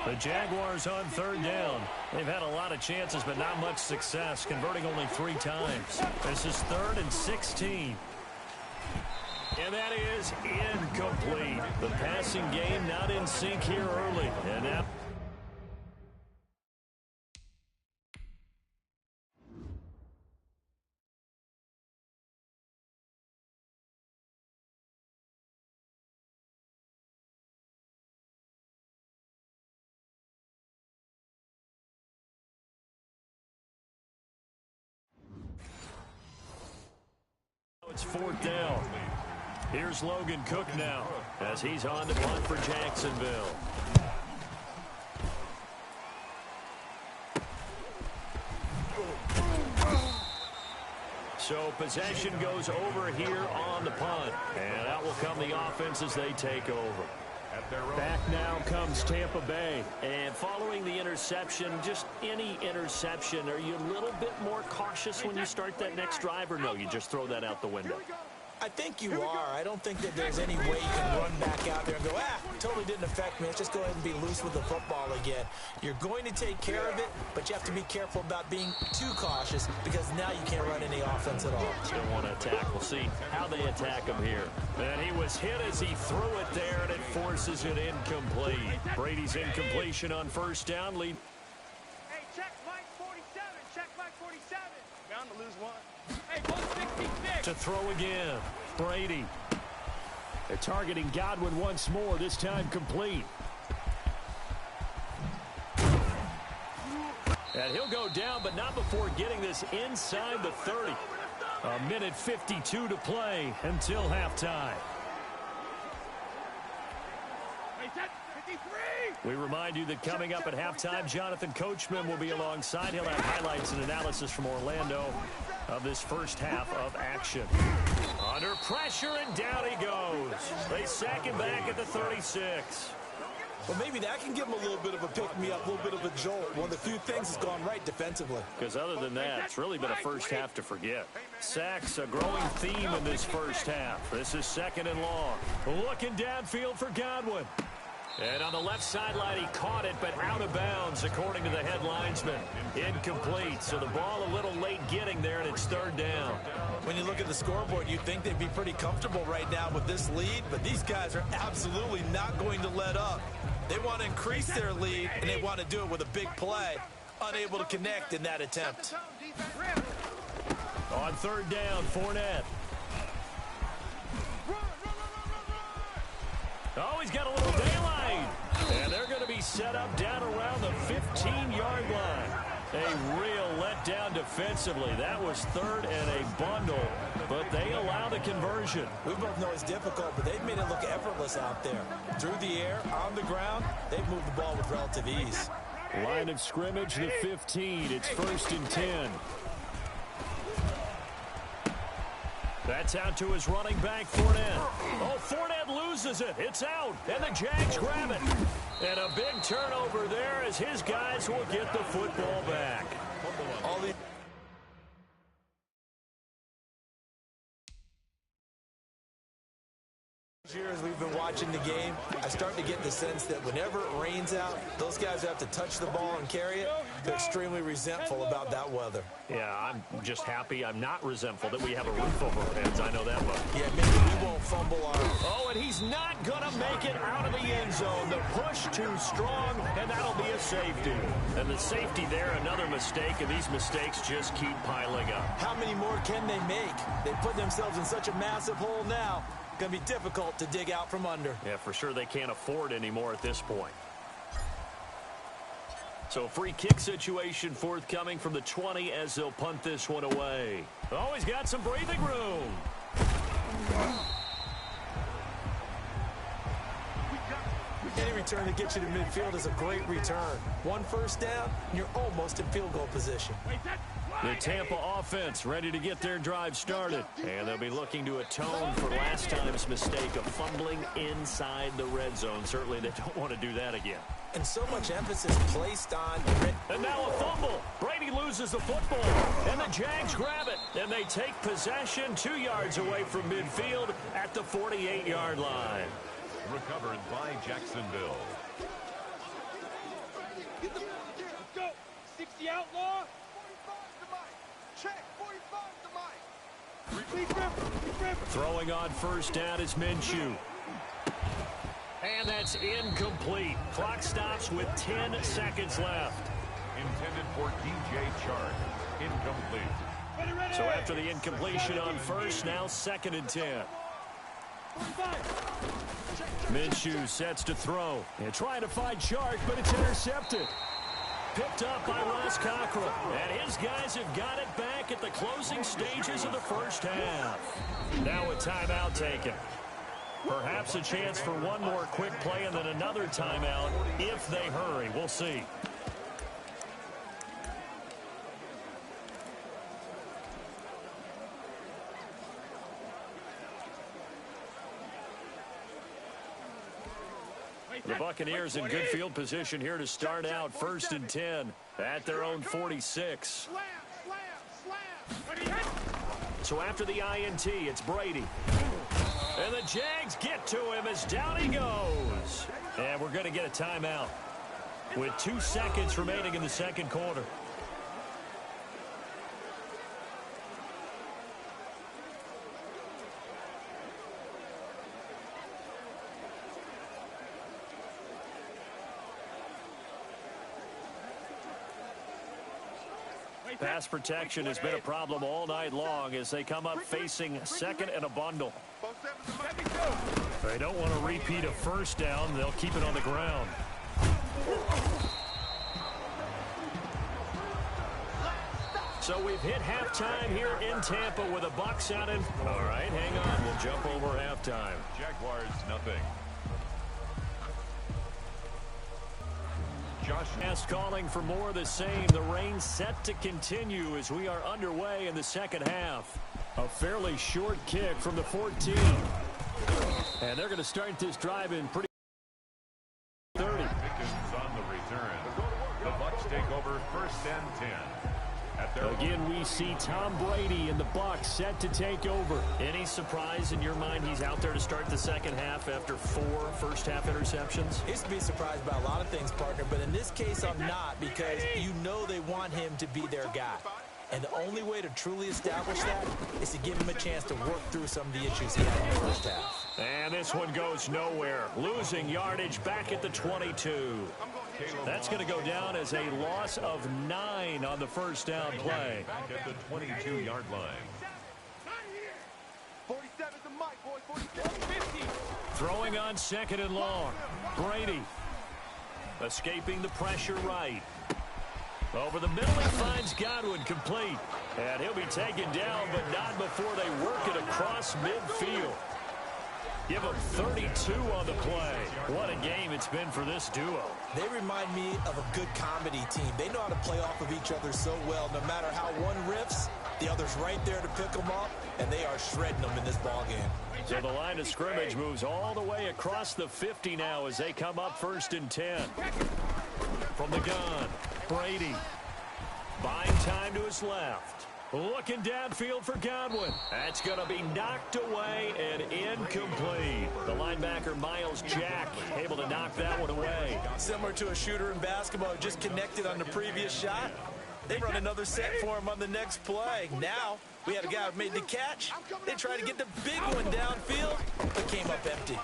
The Jaguars on third down. They've had a lot of chances, but not much success, converting only 3 times. This is 3rd and 16. And that is incomplete. The passing game not in sync here early. And now it's 4th down. Here's Logan Cook now as he's on to punt for Jacksonville. So possession goes over here on the punt. And out will come the offense as they take over. Back now comes Tampa Bay. And following the interception, just any interception, are you a little bit more cautious when you start that next drive, or no, you just throw that out the window? I think you are. I don't think that there's any way you can run back out there and go, totally didn't affect me. Let's just go ahead and be loose with the football again. You're going to take care of it, but you have to be careful about being too cautious because now you can't run any offense at all. Still want to attack. We'll see how they attack him here. And he was hit as he threw it there, and it forces it incomplete. Brady's incompletion on 1st down. Lead. Hey, check Mike 47. Check Mike 47. Bound to lose 1. Hey, 166. To throw again. Brady. They're targeting Godwin once more, this time complete. And he'll go down, but not before getting this inside the 30. A minute 52 to play until halftime. We remind you that coming up at halftime, Jonathan Coachman will be alongside. He'll have highlights and analysis from Orlando of this first half of action. Under pressure, and down he goes. They sack him back at the 36. Well, maybe that can give him a little bit of a pick-me-up, a little bit of a jolt. One of the few things that's gone right defensively. Because other than that, it's really been a first half to forget. Sacks, a growing theme in this first half. This is 2nd and long. Looking downfield for Godwin. And on the left sideline, he caught it, but out of bounds, according to the head linesman. Incomplete, so the ball a little late getting there, and it's 3rd down. When you look at the scoreboard, you'd think they'd be pretty comfortable right now with this lead, but these guys are absolutely not going to let up. They want to increase their lead, and they want to do it with a big play. Unable to connect in that attempt. On 3rd down, Fournette. Oh, he's got a little daylight. And they're going to be set up down around the 15-yard line. A real letdown defensively. That was 3rd and a bundle, but they allow the conversion. We both know it's difficult, but they've made it look effortless out there. Through the air, on the ground, they've moved the ball with relative ease. Line of scrimmage, the 15. It's 1st and 10. That's out to his running back, Fournette. Oh, Fournette loses it. It's out, and the Jags grab it. And a big turnover there as his guys will get the football back. All the years we've been watching the game, I start to get the sense that whenever it rains out, those guys have to touch the ball and carry it. They're extremely resentful about that weather. Yeah, I'm just happy I'm not resentful that we have a roof over our heads. I know that much. Yeah, maybe we won't fumble our... Oh, and he's not going to make it out of the end zone. The push too strong, and that'll be a safety. And the safety there, another mistake, and these mistakes just keep piling up. How many more can they make? They put themselves in such a massive hole now. Going to be difficult to dig out from under. Yeah, for sure they can't afford anymore at this point. So a free kick situation forthcoming from the 20 as they'll punt this one away. Oh, he's got some breathing room. Any return that gets you to midfield is a great return. 1 first down, and you're almost in field goal position. The Tampa offense ready to get their drive started. And they'll be looking to atone for last time's mistake of fumbling inside the red zone. Certainly they don't want to do that again. And so much emphasis placed on... And now a fumble. Brady loses the football. And the Jags grab it. And they take possession 2 yards away from midfield at the 48-yard line. Recovered by Jacksonville. Let's go. 60 outlaw. 45 to Mike. Check. 45 to Mike. Throwing on first down is Minshew. And that's incomplete. Clock stops with 10 seconds left. Intended for DJ Chark. Incomplete. So after the incompletion on first, now 2nd and 10. Minshew sets to throw. And trying to find Chark, but it's intercepted. Picked up by Ross Cockrell. And his guys have got it back at the closing stages of the first half. Now a timeout taken. Perhaps a chance for one more quick play and then another timeout if they hurry. We'll see. The Buccaneers in good field position here to start out 1st and 10 at their own 46. So after the INT, it's Brady. And the Jags get to him as down he goes. And we're going to get a timeout with 2 seconds remaining in the second quarter. Pass protection has been a problem all night long as they come up facing 2nd and a bundle. They don't want to repeat a first down. They'll keep it on the ground. So we've hit halftime here in Tampa with a Bucs out in. All right, hang on. We'll jump over halftime. Jaguars, nothing. Josh calling for more of the same. The rain set to continue as we are underway in the second half. A fairly short kick from the 14. And they're going to start this drive in pretty 30. Pickens on the return. The Bucs take over 1st and 10. Again, we see Tom Brady and the Bucs set to take over. Any surprise in your mind he's out there to start the second half after 4 first-half interceptions? Used to be surprised by a lot of things, partner, but in this case I'm not, because you know they want him to be their guy. And the only way to truly establish that is to give him a chance to work through some of the issues he had in the first half. And this one goes nowhere. Losing yardage back at the 22. That's going to go down as a loss of 9 on the first down play. Back at the 22-yard line. 47 to Mike, boy. 47. Throwing on 2nd and long. Brady escaping the pressure right. Over the middle, he finds Godwin complete. And he'll be taken down, but not before they work it across midfield. Give him 32 on the play. What a game it's been for this duo. They remind me of a good comedy team. They know how to play off of each other so well. No matter how one riffs, the other's right there to pick them up, and they are shredding them in this ballgame. So the line of scrimmage moves all the way across the 50 now as they come up 1st and 10. From the gun, Brady buying time to his left. Looking downfield for Godwin. That's going to be knocked away and incomplete. The linebacker, Miles Jack, able to knock that one away. Similar to a shooter in basketball who just connected on the previous shot. They run another set for him on the next play. Now, we had a guy who made the catch. They tried to get the big one downfield, but came up empty.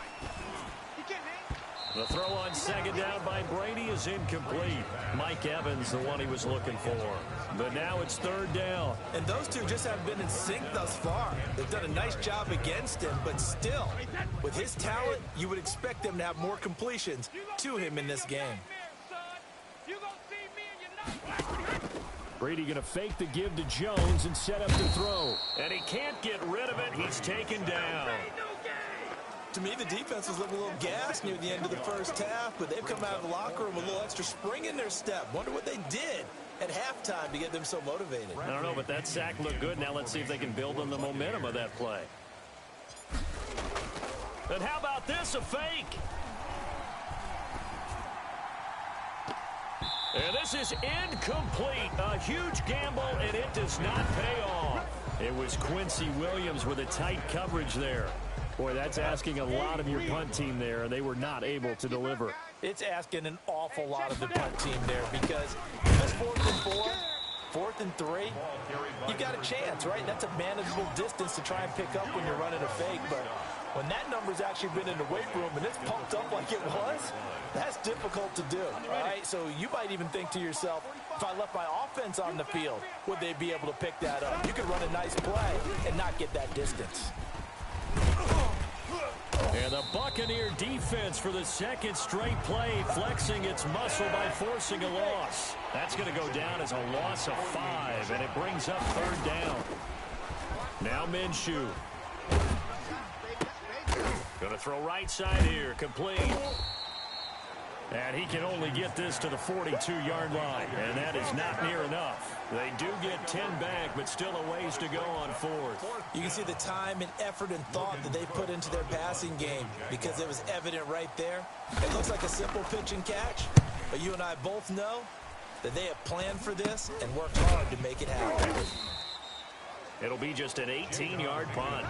The throw on 2nd down by Brady is incomplete. Mike Evans, the one he was looking for. But now it's 3rd down. And those two just haven't been in sync thus far. They've done a nice job against him, but still, with his talent, you would expect them to have more completions to him in this game. Brady going to fake the give to Jones and set up the throw. And he can't get rid of it. He's taken down. To me, the defense was looking a little gassed near the end of the first half, but they've come out of the locker room with a little extra spring in their step. Wonder what they did at halftime to get them so motivated. I don't know, but that sack looked good. Now let's see if they can build on the momentum of that play. And how about this, a fake? And this is incomplete. A huge gamble, and it does not pay off. It was Quincy Williams with a tight coverage there. Boy, that's asking a lot of your punt team there, and they were not able to deliver. It's asking an awful lot of the punt team there because if it's 4th and 4, 4th and 3, you got a chance, right? That's a manageable distance to try and pick up when you're running a fake. But when that number's actually been in the weight room and it's pumped up like it was, that's difficult to do, all right? So you might even think to yourself, if I left my offense on the field, would they be able to pick that up? You could run a nice play and not get that distance. And the Buccaneer defense for the second straight play, flexing its muscle by forcing a loss. That's going to go down as a loss of 5, and it brings up 3rd down. Now Minshew. Going to throw right side here, complete. And he can only get this to the 42-yard line, and that is not near enough. They do get 10 back, but still a ways to go on 4th. You can see the time and effort and thought that they put into their passing game because it was evident right there. It looks like a simple pitch and catch, but you and I both know that they have planned for this and worked hard to make it happen. It'll be just an 18-yard punt.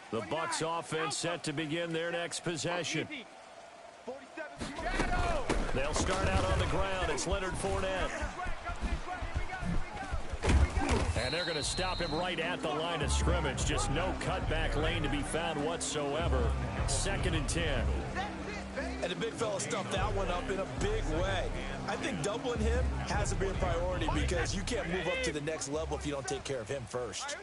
The Bucs offense set to begin their next possession. They'll start out on the ground. It's Leonard Fournette. And they're going to stop him right at the line of scrimmage. Just no cutback lane to be found whatsoever. 2nd and 10. And the big fella stuffed that one up in a big way. I think doubling him has to be a priority because you can't move up to the next level if you don't take care of him first.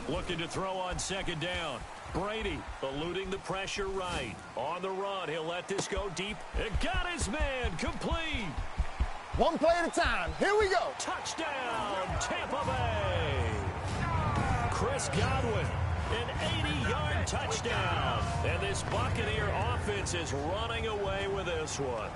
Looking to throw on 2nd down. Brady eluding the pressure right. On the run, he'll let this go deep. And got his man complete. One play at a time. Here we go. Touchdown, Tampa Bay. Chris Godwin, an 80-yard touchdown. And this Buccaneer offense is running away with this one.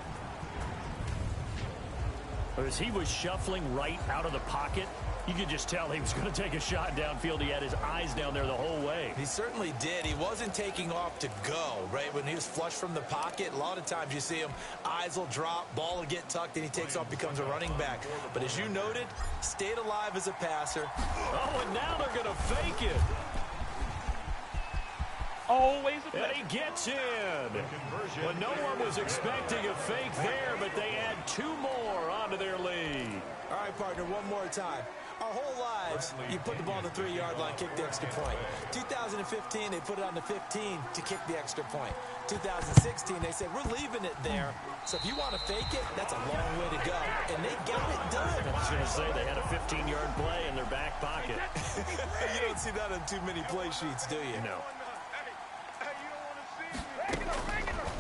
As he was shuffling right out of the pocket, you could just tell he was going to take a shot downfield. He had his eyes down there the whole way. He certainly did. He wasn't taking off to go, right? When he was flush from the pocket, a lot of times you see him, eyes will drop, ball will get tucked, and he takes off, becomes a running back. But as you noted, stayed alive as a passer. Oh, and now they're going to fake it. Always a And he gets in. Well, no one was expecting a fake there, but they add 2 more onto their lead. All right, partner, one more time. Our whole lives, you put the ball on the 3-yard line, kick the extra point. 2015, they put it on the 15 to kick the extra point. 2016, they said, we're leaving it there. So if you want to fake it, that's a long way to go. And they got it done. I was going to say they had a 15-yard play in their back pocket. You don't see that on too many play sheets, do you? No.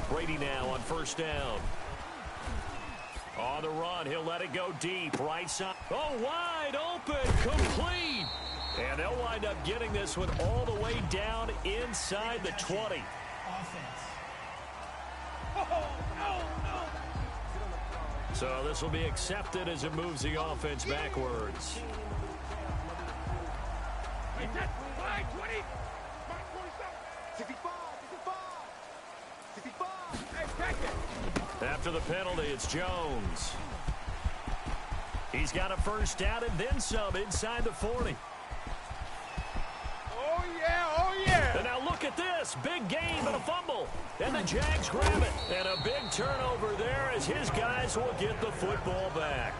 Brady now on 1st down. On the run, he'll let it go deep. Right side. Oh, wide open. Complete. And they'll wind up getting this one all the way down inside the 20. So this will be accepted as it moves the offense backwards. After the penalty, it's Jones. He's got a 1st down and then some inside the 40. Oh, yeah, oh, yeah. And now look at this. Big gain, but a fumble. And the Jags grab it. And a big turnover there as his guys will get the football back.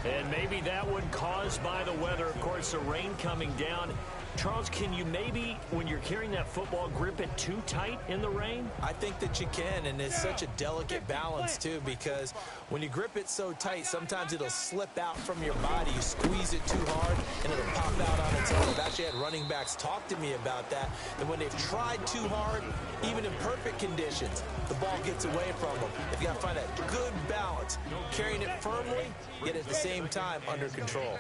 And maybe that one caused by the weather. Of course, the rain coming down. Charles, can you maybe, when you're carrying that football, grip it too tight in the rain? I think that you can, and it's such a delicate balance, too, because when you grip it so tight, sometimes it'll slip out from your body. You squeeze it too hard, and it'll pop out on its own. I've actually had running backs talk to me about that, and when they've tried too hard, even in perfect conditions, the ball gets away from them. You've got to find that good balance, carrying it firmly, yet at the same time under control.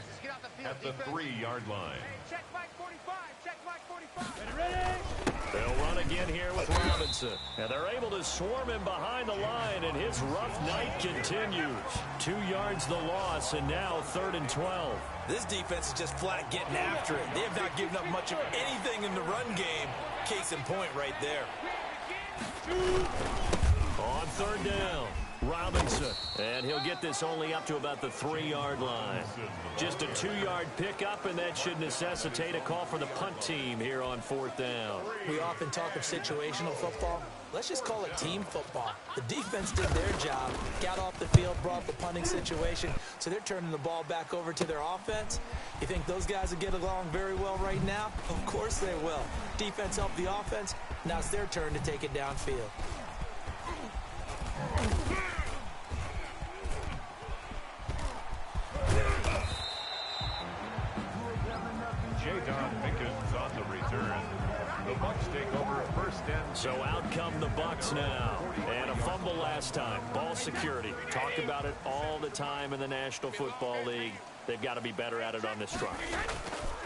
At the 3-yard line. Check Mike 45. Check Mike 45. Ready? They'll run again here with Robinson. And they're able to swarm him behind the line, and his rough night continues. 2 yards the loss, and now 3rd and 12. This defense is just flat getting after it. They have not given up much of anything in the run game. Case in point right there. On 3rd down, Robinson. And he'll get this only up to about the 3-yard line. Just a 2-yard pickup, and that should necessitate a call for the punt team here on 4th down. We often talk of situational football. Let's just call it team football. The defense did their job, got off the field, brought the punting situation, so they're turning the ball back over to their offense. You think those guys will get along very well right now? Of course they will. Defense helped the offense. Now it's their turn to take it downfield. On the return. The Bucs take over 1st and 10. So out come the Bucs now. And a fumble last time. Ball security. Talk about it all the time in the National Football League. They've got to be better at it on this drive.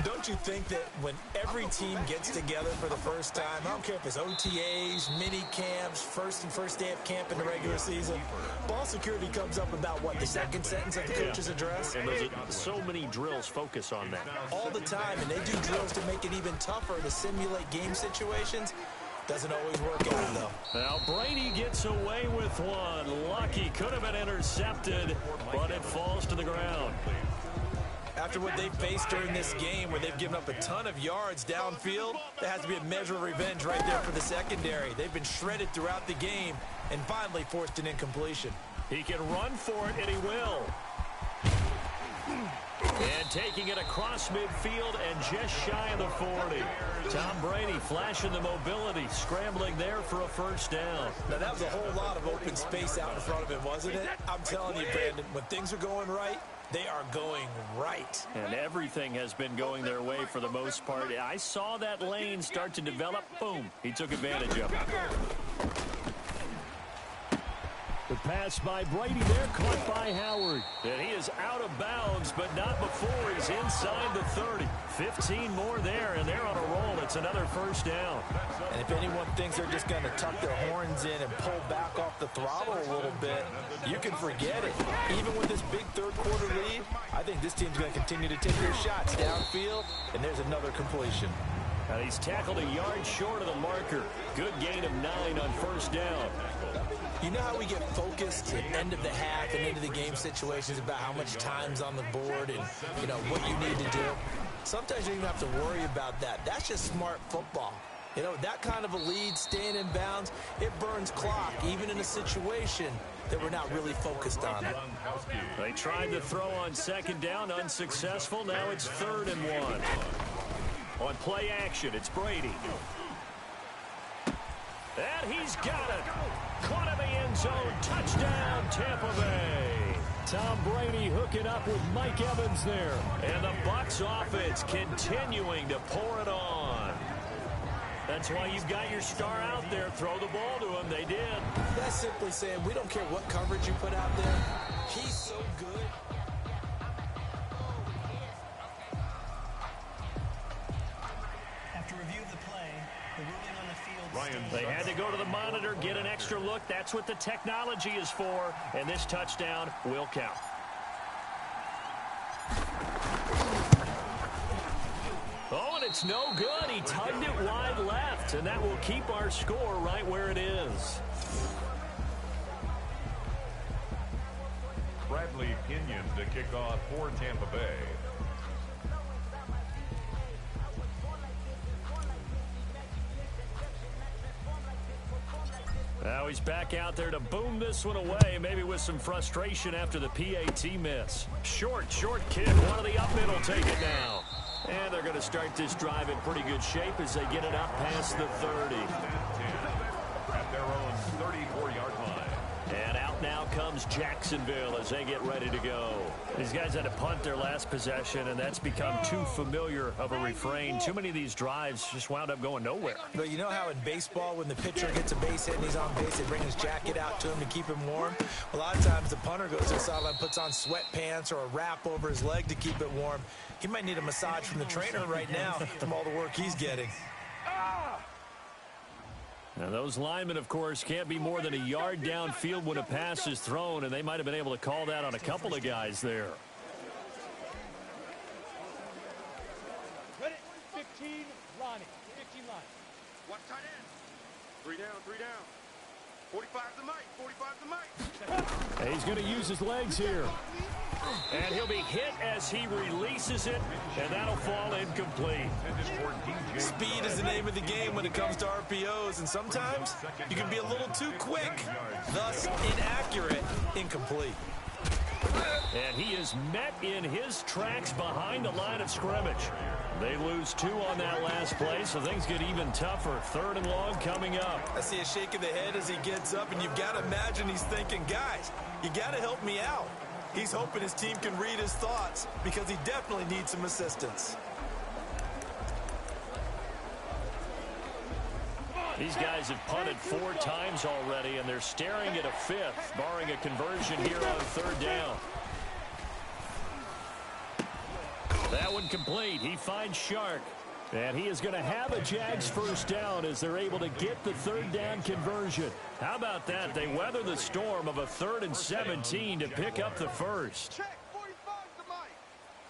Don't you think that when every team gets together for the first time, I don't care if it's OTAs, mini camps, first day of camp in the regular season, ball security comes up about, what, the second sentence of the coach's address? And there's so many drills focus on that. All the time, and they do drills to make it even tougher to simulate game situations. Doesn't always work out, though. Now, Brady gets away with one. Lucky, could have been intercepted, but it falls to the ground. After what they've faced during this game, where they've given up a ton of yards downfield, there has to be a measure of revenge right there for the secondary. They've been shredded throughout the game and finally forced an incompletion. He can run for it, and he will. And taking it across midfield and just shy of the 40. Tom Brady flashing the mobility, scrambling there for a 1st down. Now, that was a whole lot of open space out in front of him, wasn't it? I'm telling you, Brandon, when things are going right, they are going right. And everything has been going their way for the most part. I saw that lane start to develop. Boom. He took advantage of it. The pass by Brady there, caught by Howard. And he is out of bounds, but not before he's inside the 30. 15 more there, and they're on a roll. It's another 1st down. And if anyone thinks they're just going to tuck their horns in and pull back off the throttle a little bit, you can forget it. Even with this big 3rd quarter lead, I think this team's going to continue to take their shots downfield, and there's another completion. And he's tackled a yard short of the marker. Good gain of 9 on 1st down. You know how we get focused at end of the half and into the game situations about how much time's on the board and, you know, what you need to do? Sometimes you don't even have to worry about that. That's just smart football. You know, that kind of a lead, staying in bounds, it burns clock, even in a situation that we're not really focused on. They tried to throw on 2nd down, unsuccessful. Now it's 3rd and 1. On play action, it's Brady. And he's got it. Caught in the end zone. Touchdown, Tampa Bay. Tom Brady hooking up with Mike Evans there. And the Bucs offense continuing to pour it on. That's why you've got your star out there. Throw the ball to him. They did. That's simply saying we don't care what coverage you put out there. He's so good. After review of the play, the ruling on the field. They had to go to the monitor, get an extra look. That's what the technology is for. And this touchdown will count. Oh, and it's no good. He tugged it wide left, and that will keep our score right where it is. Bradley Pinion to kick off for Tampa Bay. Now he's back out there to boom this one away, maybe with some frustration after the PAT miss. Short kick. One of the up middle take it now. And they're going to start this drive in pretty good shape as they get it up past the 30. At their own 34-yard line. And out now comes Jacksonville as they get ready to go. These guys had to punt their last possession, and that's become too familiar of a refrain. Too many of these drives just wound up going nowhere. But you know how in baseball, when the pitcher gets a base hit and he's on base, they bring his jacket out to him to keep him warm? A lot of times the punter goes to the sideline, puts on sweatpants or a wrap over his leg to keep it warm. He might need a massage from the trainer right now from all the work he's getting. Now those linemen, of course, can't be more than a yard downfield when a pass is thrown, and they might have been able to call that on a couple of guys there. Ready? 15, Ronnie. 15 line. Watch tight end. 3 down, 3 down. 45 to Mike, 45 to Mike. He's going to use his legs here. And he'll be hit as he releases it, and that'll fall incomplete. Speed is the name of the game when it comes to RPOs, and sometimes you can be a little too quick, thus inaccurate, incomplete. And he is met in his tracks behind the line of scrimmage. They lose 2 on that last play, so things get even tougher. 3rd and long coming up. I see a shake of the head as he gets up, and you've got to imagine he's thinking, guys, you got to help me out. He's hoping his team can read his thoughts because he definitely needs some assistance. These guys have punted 4 times already, and they're staring at a 5th, barring a conversion here on 3rd down. That one complete. He finds Shark. And he is going to have a Jags first down as they're able to get the 3rd down conversion. How about that? They weather the storm of a 3rd and 17 to pick up the first. Check 45 to Mike.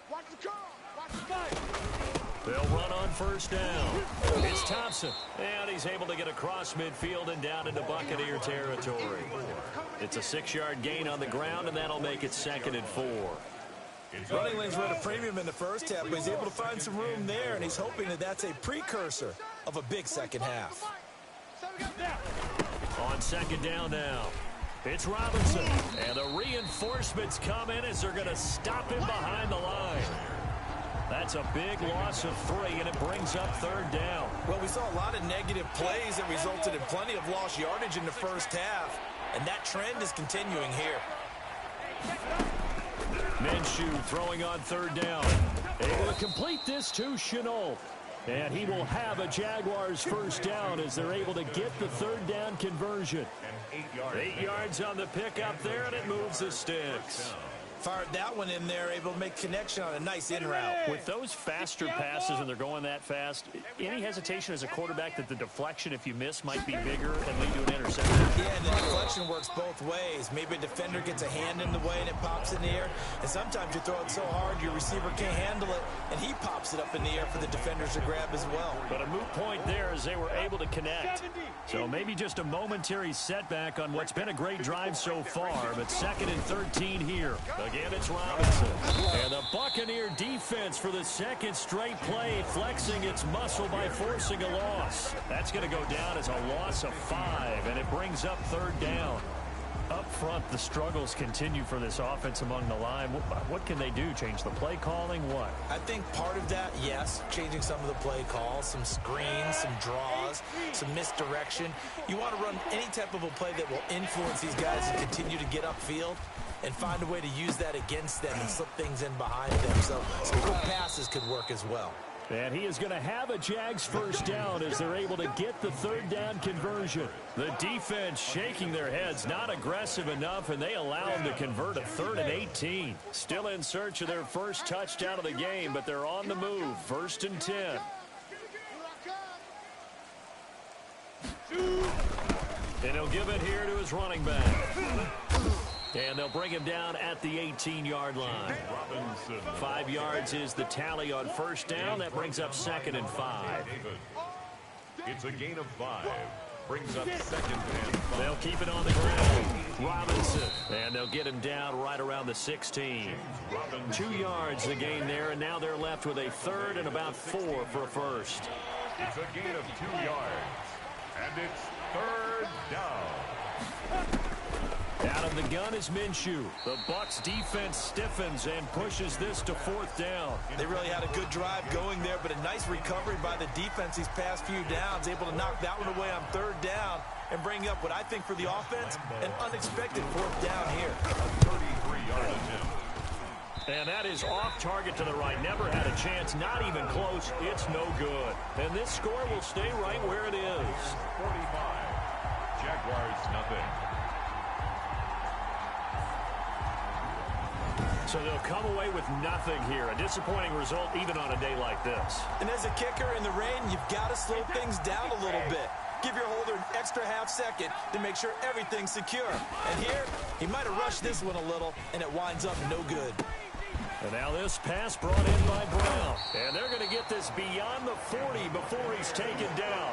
Watch the curl. Watch the Mike. They'll run on first down. It's Thompson. And he's able to get across midfield and down into Buccaneer territory. It's a 6-yard gain on the ground, and that'll make it 2nd and 4. Running lanes were at a premium in the first half, but he's able to find some room there, and he's hoping that that's a precursor of a big second half. On 2nd down now, it's Robinson. And the reinforcements come in as they're going to stop him behind the line. That's a big loss of 3, and it brings up 3rd down. Well, we saw a lot of negative plays that resulted in plenty of lost yardage in the first half, and that trend is continuing here. Minshew throwing on 3rd down. Able to complete this to Chenault. And he will have a Jaguars first down as they're able to get the 3rd down conversion. 8 yards on the pickup there, and it moves the sticks. Fired that one in there, able to make connection on a nice in route. With those faster passes and they're going that fast, any hesitation as a quarterback that the deflection, if you miss, might be bigger and lead to an interception? Yeah, and the deflection works both ways. Maybe a defender gets a hand in the way and it pops in the air. And sometimes you throw it so hard your receiver can't handle it, and he pops it up in the air for the defenders to grab as well. But a moot point there as they were able to connect. So maybe just a momentary setback on what's been a great drive so far, but 2nd and 13 here. Again, it's Robinson. And the Buccaneer defense for the 2nd straight play, flexing its muscle by forcing a loss. That's going to go down as a loss of 5, and it brings up 3rd down. Up front, the struggles continue for this offense among the line. What can they do? Change the play calling? What? I think part of that, yes, changing some of the play calls, some screens, some draws, some misdirection. You want to run any type of a play that will influence these guys to continue to get upfield and find a way to use that against them and slip things in behind them. So some quick passes could work as well. And he is going to have a Jags first down as they're able to get the 3rd down conversion. The defense shaking their heads, not aggressive enough, and they allow him to convert a 3rd and 18. Still in search of their first touchdown of the game, but they're on the move. 1st and 10. And he'll give it here to his running back. And they'll bring him down at the 18-yard line. 5 yards is the tally on first down. That brings up 2nd and 5. It's a gain of 5. Brings up 2nd and 5. They'll keep it on the ground. Robinson. And they'll get him down right around the 16. 2 yards the gain there, and now they're left with a 3rd and about 4 for a first. It's a gain of 2 yards. And it's 3rd down. Out of the gun is Minshew. The Bucs defense stiffens and pushes this to 4th down. They really had a good drive going there, but a nice recovery by the defense these past few downs, able to knock that one away on 3rd down and bring up what I think for the offense, an unexpected 4th down here. A 33-yard attempt. And that is off target to the right. Never had a chance, not even close. It's no good. And this score will stay right where it is. 45. Jaguars nothing. So they'll come away with nothing here. A disappointing result even on a day like this. And as a kicker in the rain, you've got to slow things down a little bit. Give your holder an extra half-second to make sure everything's secure. And here, he might have rushed this one a little, and it winds up no good. And now this pass brought in by Brown. And they're going to get this beyond the 40 before he's taken down.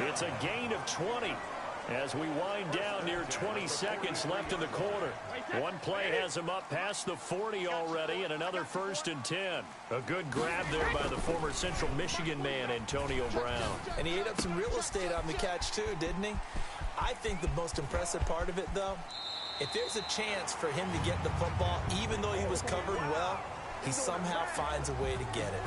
It's a gain of 20. As we wind down near 20 seconds left in the quarter. One play has him up past the 40 already, and another 1st and 10. A good grab there by the former Central Michigan man, Antonio Brown. And he ate up some real estate on the catch too, didn't he? I think the most impressive part of it, though, if there's a chance for him to get the football, even though he was covered well, he somehow finds a way to get it.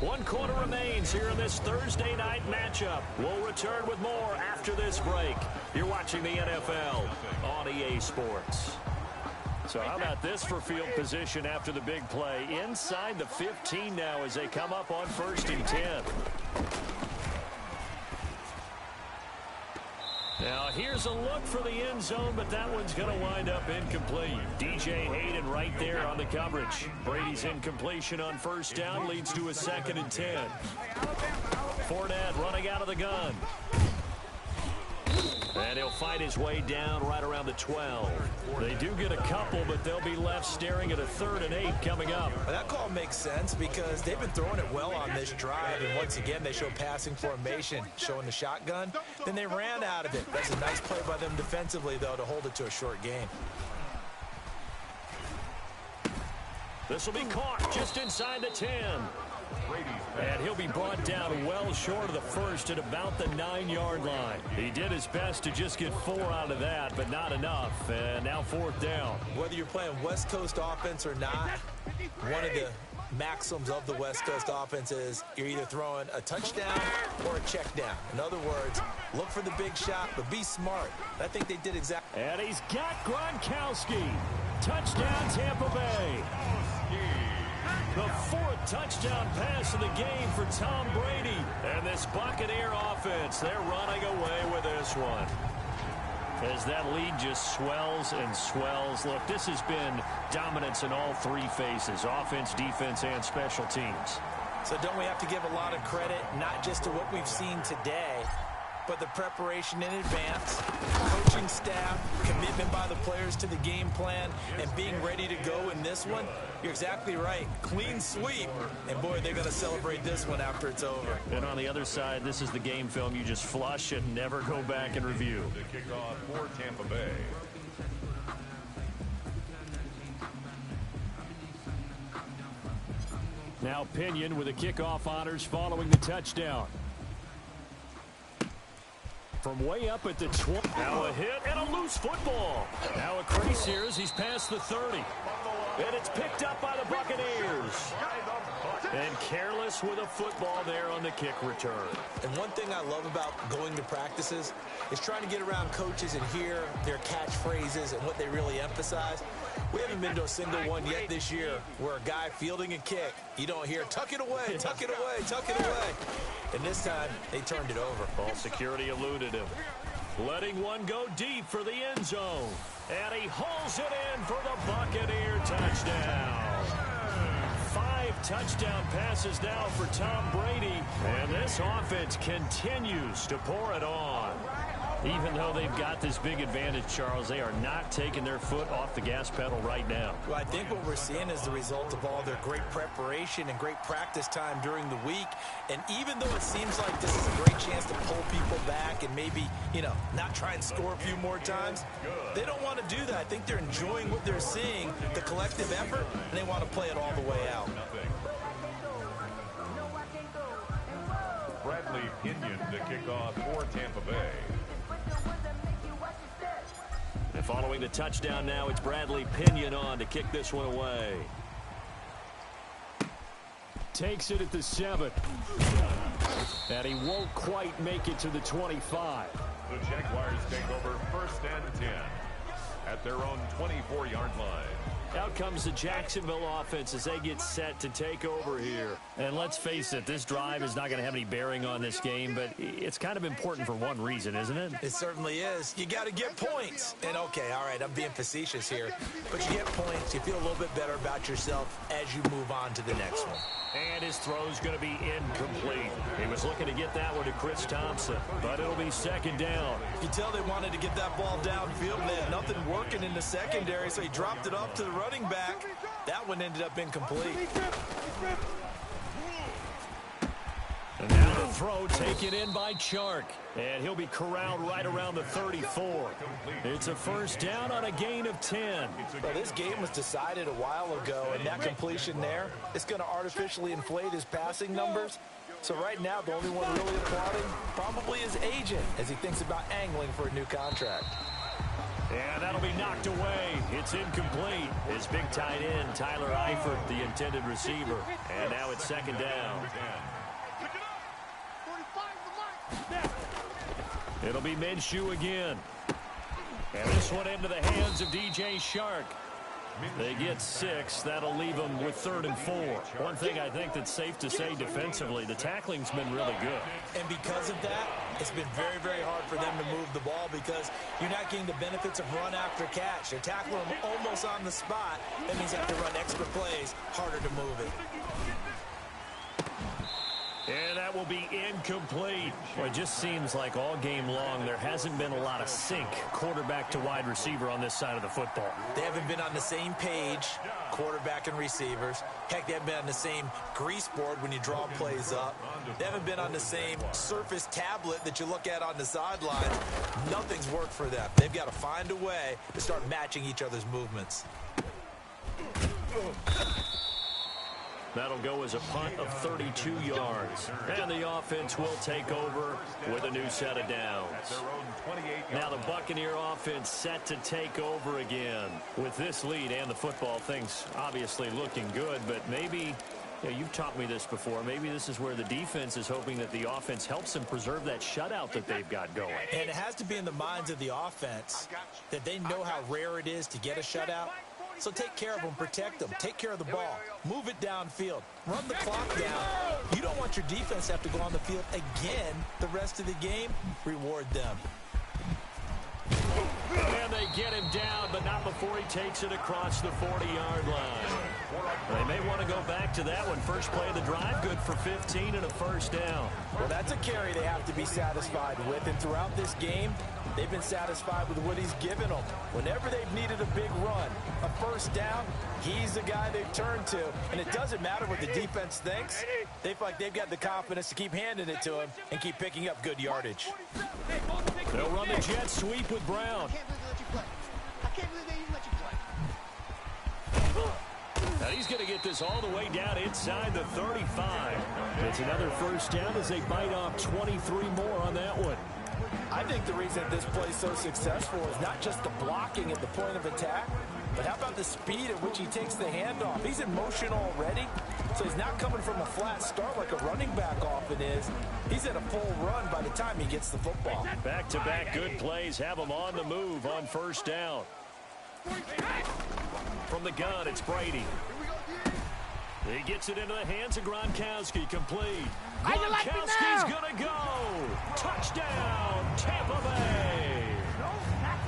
1 quarter remains here in this Thursday night matchup. We'll return with more after this break. You're watching the NFL on EA Sports. So how about this for field position after the big play? Inside the 15 now as they come up on 1st and 10. Now, here's a look for the end zone, but that one's going to wind up incomplete. DJ Hayden right there on the coverage. Brady's incompletion on 1st down leads to a 2nd and 10. Fournette running out of the gun. And he'll fight his way down right around the 12. They do get a couple, but they'll be left staring at a 3rd and 8 coming up. Well, that call makes sense because they've been throwing it well on this drive, and once again they show passing formation, showing the shotgun. Then they ran out of it. That's a nice play by them defensively, though, to hold it to a short gain. This will be caught just inside the 10. And he'll be brought down well short of the 1st at about the 9-yard line. He did his best to just get 4 out of that, but not enough. And now 4th down. Whether you're playing West Coast offense or not, one of the maxims of the West Coast offense is you're either throwing a touchdown or a check down. In other words, look for the big shot, but be smart. I think they did exactly. And he's got Gronkowski. Touchdown, Tampa Bay. The 4th touchdown pass of the game for Tom Brady. And this Buccaneer offense, they're running away with this one. As that lead just swells and swells. Look, this has been dominance in all 3 phases, offense, defense, and special teams. So don't we have to give a lot of credit, not just to what we've seen today, but the preparation in advance, coaching staff, commitment by the players to the game plan, and being ready to go in this one? You're exactly right. Clean sweep. And, boy, they're going to celebrate this one after it's over. And on the other side, this is the game film you just flush and never go back and review. The kickoff for Tampa Bay. Now Pinion with the kickoff honors following the touchdown. From way up at the 20. Now a hit and a loose football. Now a crease here as he's past the 30. And it's picked up by the Buccaneers. And careless with a football there on the kick return. And one thing I love about going to practices is trying to get around coaches and hear their catchphrases and what they really emphasize. We haven't been to a single one yet this year where a guy fielding a kick, you don't hear, tuck it away, tuck it away, tuck it away. And this time, they turned it over. Ball security eluded him. Letting one go deep for the end zone. And he hauls it in for the Buccaneer touchdown. 5 touchdown passes now for Tom Brady. And this offense continues to pour it on. Even though they've got this big advantage, Charles, they are not taking their foot off the gas pedal right now. Well, I think what we're seeing is the result of all their great preparation and great practice time during the week. And even though it seems like this is a great chance to pull people back and maybe, not try and score a few more times, they don't want to do that. I think they're enjoying what they're seeing, the collective effort, and they want to play it all the way out. Bradley Pinion to kick off for Tampa Bay. And following the touchdown now, it's Bradley Pinion on to kick this one away. Takes it at the 7. And he won't quite make it to the 25. The Jaguars take over 1st and 10 at their own 24-yard line. Out comes the Jacksonville offense as they get set to take over here. And let's face it, this drive is not going to have any bearing on this game, but it's kind of important for one reason, isn't it? It certainly is. You got to get points. And, okay, all right, I'm being facetious here. But you get points, you feel a little bit better about yourself as you move on to the next one. And his throw's going to be incomplete. He was looking to get that one to Chris Thompson, but it'll be 2nd down. You tell they wanted to get that ball downfield, and they had nothing working in the secondary, so he dropped it off to the running back. That one ended up incomplete. And now the throw taken in by Chark. And he'll be corralled right around the 34. It's a first down on a gain of 10. Well, this game was decided a while ago, and that completion there, it's going to artificially inflate his passing numbers. So right now, the only one really applauding probably his agent as he thinks about angling for a new contract. And that'll be knocked away. It's incomplete. His big tight end, Tyler Eifert, the intended receiver. And now it's second down. It'll be Minshew again. And this one into the hands of DJ Chark. They get 6. That'll leave them with 3rd and 4. One thing I think that's safe to say defensively, the tackling's been really good. And because of that, it's been very, very hard for them to move the ball because you're not getting the benefits of run after catch. They're tackling them almost on the spot. That means they have to run extra plays, harder to move it. And that will be incomplete. Well, it just seems like all game long there hasn't been a lot of sync quarterback to wide receiver on this side of the football. They haven't been on the same page, quarterback and receivers. Heck, they haven't been on the same grease board when you draw plays up. They haven't been on the same surface tablet that you look at on the sidelines. Nothing's worked for them. They've got to find a way to start matching each other's movements. That'll go as a punt of 32 yards. And the offense will take over with a new set of downs. Now the Buccaneer offense set to take over again. With this lead and the football, things obviously looking good, but maybe, you've taught me this before, maybe this is where the defense is hoping that the offense helps them preserve that shutout that they've got going. And it has to be in the minds of the offense that they know how rare it is to get a shutout. So take care of them, protect them, take care of the ball, move it downfield, run the clock down. You don't want your defense to have to go on the field again the rest of the game. Reward them. And they get him down, but not before he takes it across the 40-yard line. They may want to go back to that one. First play of the drive, good for 15 and a first down. Well, that's a carry they have to be satisfied with. And throughout this game, they've been satisfied with what he's given them. Whenever they've needed a big run, a first down, he's the guy they've turned to. And it doesn't matter what the defense thinks. They feel like they've got the confidence to keep handing it to him and keep picking up good yardage. They'll run the jet sweep with Brown. Now he's going to get this all the way down inside the 35. It's another first down as they bite off 23 more on that one. I think the reason this play is so successful is not just the blocking at the point of attack, but how about the speed at which he takes the handoff? He's in motion already, so he's not coming from a flat start like a running back often is. He's at a full run by the time he gets the football. Back-to-back good plays have him on the move on first down. From the gun, it's Brady. He gets it into the hands of Gronkowski, complete. Gronkowski's going to go. Touchdown, Tampa Bay.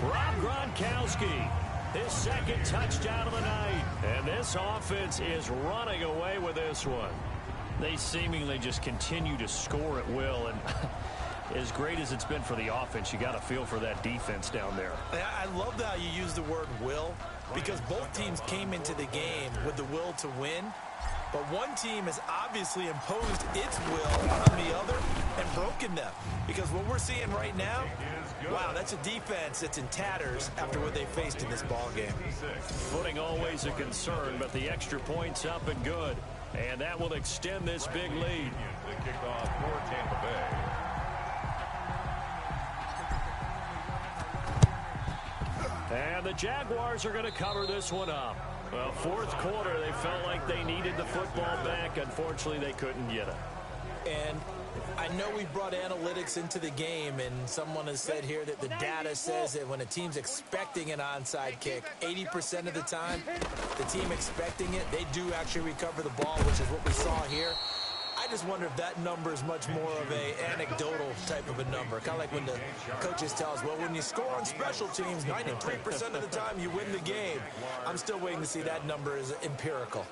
Rob Gronkowski, his second touchdown of the night. And this offense is running away with this one. They seemingly just continue to score at will. And as great as it's been for the offense, you got to feel for that defense down there. I love how you use the word will, because both teams came into the game with the will to win. But one team has obviously imposed its will on the other and broken them. Because what we're seeing right now, wow, that's a defense that's in tatters after what they faced in this ball game. Footing always a concern, but the extra point's up and good. And that will extend this big lead. The kickoff for Tampa Bay. And the Jaguars are going to cover this one up. Well, fourth quarter, they felt like they needed the football back. Unfortunately, they couldn't get it. And I know we brought analytics into the game, and someone has said here that the data says that when a team's expecting an onside kick, 80% of the time, the team expecting it, they do actually recover the ball, which is what we saw here. I just wonder if that number is much more of a anecdotal type of a number. Kind of like when the coaches tell us, well, when you score on special teams, 93% of the time you win the game. I'm still waiting to see that number is empirical.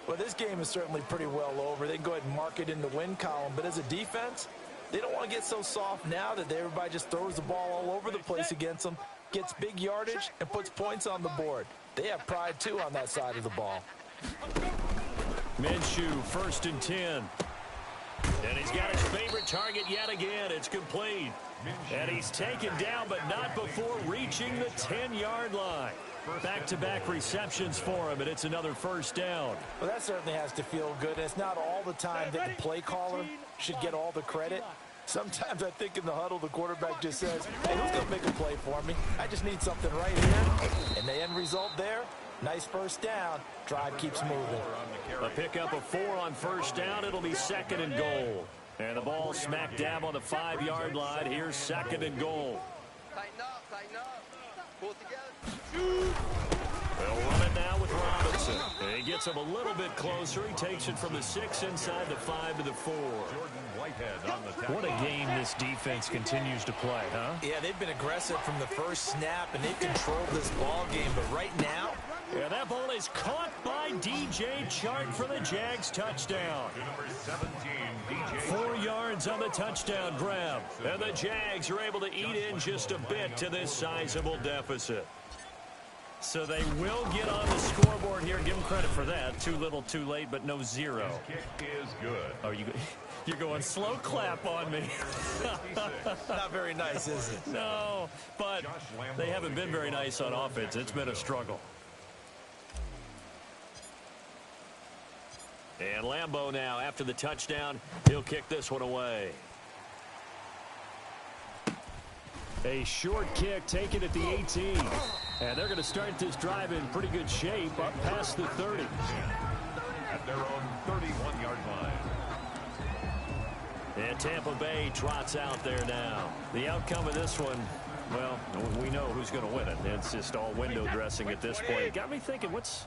Well, this game is certainly pretty well over. They can go ahead and mark it in the win column. But as a defense, they don't want to get so soft now that everybody just throws the ball all over the place against them, gets big yardage, and puts points on the board. They have pride, too, on that side of the ball. Minshew, 1st and 10. And he's got his favorite target yet again. It's complete. And he's taken down, but not before reaching the 10-yard line. Back-to-back receptions for him, and it's another first down. Well, that certainly has to feel good. And it's not all the time that the play caller should get all the credit. Sometimes I think in the huddle, the quarterback just says, hey, who's going to make a play for me? I just need something right here. And the end result there, nice first down. Drive keeps moving. A pickup of 4 on first down. It'll be 2nd and goal. And the ball smack dab on the 5-yard line. Here's 2nd and goal. Tighten up. Pull it together. They'll run it now with Robinson. And he gets him a little bit closer. He takes it from the 6 inside the 5 to the 4. What a game this defense continues to play, huh? Yeah, they've been aggressive from the first snap, and they've controlled this ball game. But right now, yeah, that ball is caught by DJ Chark for the Jags touchdown. 4 yards on the touchdown grab. And the Jags are able to eat in just a bit to this sizable deficit. So they will get on the scoreboard here. Give them credit for that. Too little, too late, but no 0. His kick is good. Oh, you're going slow clap on me. not very nice, is it? No, but they haven't been very nice on offense. It's been a struggle. And Lambeau now, after the touchdown, he'll kick this one away. A short kick taken at the 18. And they're going to start this drive in pretty good shape up past the 30. At their own 31-yard line. And Tampa Bay trots out there now. The outcome of this one, well, we know who's going to win it. It's just all window dressing at this point. It got me thinking, what's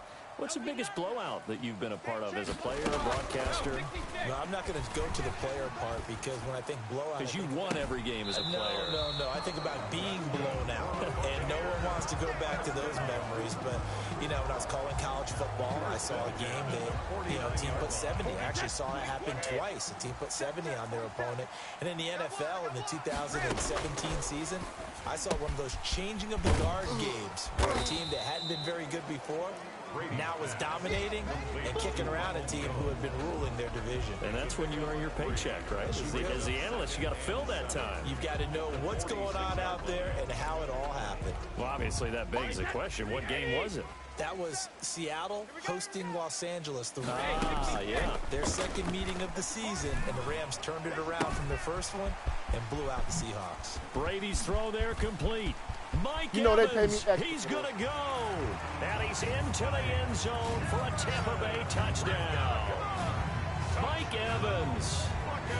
the biggest blowout that you've been a part of as a player, a broadcaster? No, I'm not going to go to the player part because when I think blowout... Because you won every game as a player. No. I think about being blown out. And no one wants to go back to those memories. But, you know, when I was calling college football, I saw a game that, you know, a team put 70. I actually saw it happen twice. A team put 70 on their opponent. And in the NFL, in the 2017 season, I saw one of those changing of the guard games where a team that hadn't been very good before now was dominating and kicking around a team who had been ruling their division. And that's when you earn your paycheck, right? As the analyst, you got to fill that time. You've got to know what's going on out there and how it all happened. Well, obviously, that begs the question, what game was it? That was Seattle hosting Los Angeles, the Rams. Yeah. Their second meeting of the season, and the Rams turned it around from their first one and blew out the Seahawks. Brady's throw there complete. Mike Evans, they pay me extra. He's going to go. And he's into the end zone for a Tampa Bay touchdown. Mike Evans,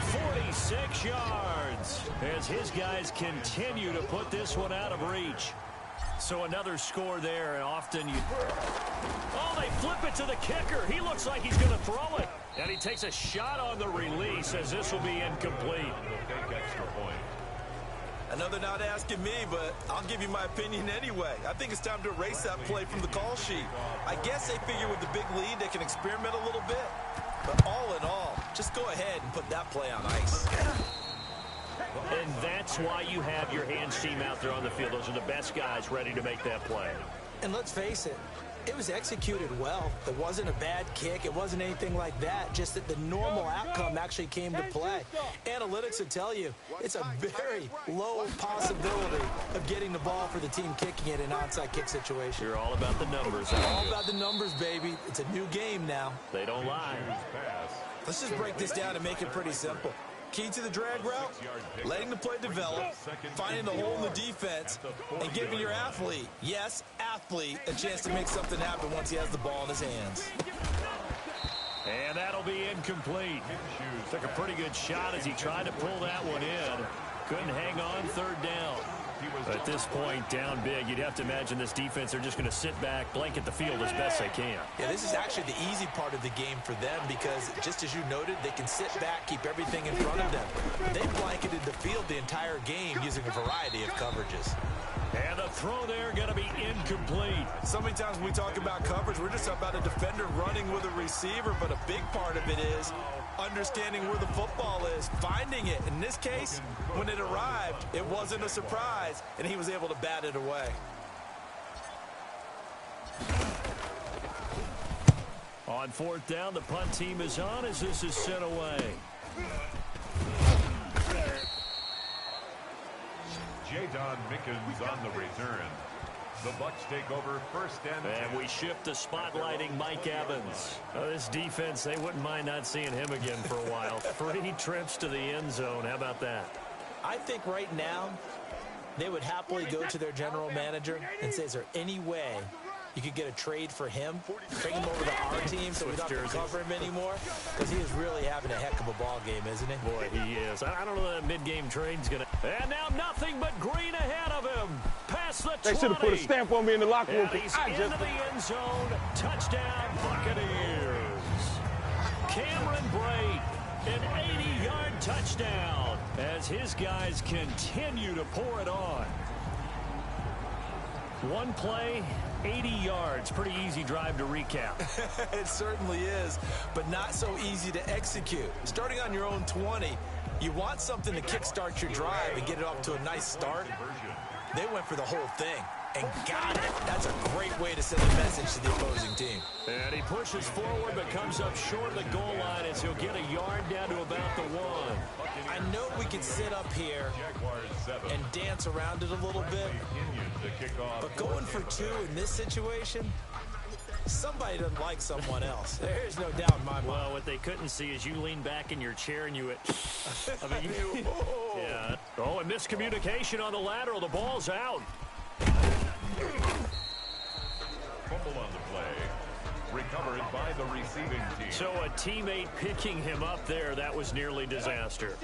46 yards, as his guys continue to put this one out of reach. So another score there, and often you... Oh, they flip it to the kicker. He looks like he's going to throw it. And he takes a shot on the release as this will be incomplete. Extra point. I know they're not asking me, but I'll give you my opinion anyway. I think it's time to erase that play from the call sheet. I guess they figure with the big lead they can experiment a little bit. But all in all, just go ahead and put that play on ice. And that's why you have your hands team out there on the field. Those are the best guys ready to make that play. And let's face it, it was executed well. It wasn't a bad kick. It wasn't anything like that. Just that the normal outcome actually came to play. Analytics will tell you it's a very low possibility of getting the ball for the team kicking it in an onside kick situation. You're all about the numbers. All about the numbers, baby. It's a new game now. They don't lie. Let's just break this down and make it pretty simple. Key to the drag route, letting the play develop, finding the hole in the defense, and giving your athlete, yes, athlete, a chance to make something happen once he has the ball in his hands. And that'll be incomplete. Took a pretty good shot as he tried to pull that one in. Couldn't hang on, third down. At this point, down big, you'd have to imagine this defense, they're just going to sit back, blanket the field as best they can. Yeah, this is actually the easy part of the game for them because, just as you noted, they can sit back, keep everything in front of them. They blanketed the field the entire game using a variety of coverages. And the throw there going to be incomplete. So many times when we talk about coverage, we're just about a defender running with a receiver, but a big part of it is understanding where the football is, finding it. In this case, when it arrived, it wasn't a surprise, and he was able to bat it away. On fourth down, the punt team is on as this is sent away. Jadon Mickens on the return. The Bucs take over first and 10. And we shift to spotlighting Mike Evans. This defense, they wouldn't mind not seeing him again for a while. 3 trips to the end zone. How about that? I think right now they would happily go to their general manager and say, is there any way you could get a trade for him, bring him over to our team so we don't have to cover him anymore? Because he is really having a heck of a ball game, isn't he? Boy, he is. I don't know that mid-game trade's going to... And now nothing but green ahead of him. Past the 20. They should have put a stamp on me in the locker room. And he's into the end zone. Touchdown, Buccaneers. Cameron Brate, an 80-yard touchdown as his guys continue to pour it on. One play, 80 yards. Pretty easy drive to recap. It certainly is, but not so easy to execute. Starting on your own 20, you want something to kickstart your drive and get it off to a nice start. They went for the whole thing and got it. That's a great way to send a message to the opposing team. And he pushes forward but comes up short of the goal line as he'll get a yard down to about the 1. I know we can sit up here and dance around it a little bit, but going for 2 in this situation, somebody doesn't like someone else. There's no doubt in my mind. Well, what they couldn't see is you lean back in your chair and you... I mean, yeah. Oh, and miscommunication on the lateral. The ball's out. Fumble on the play. Recovered by the receiving team. So a teammate picking him up there, that was nearly disaster.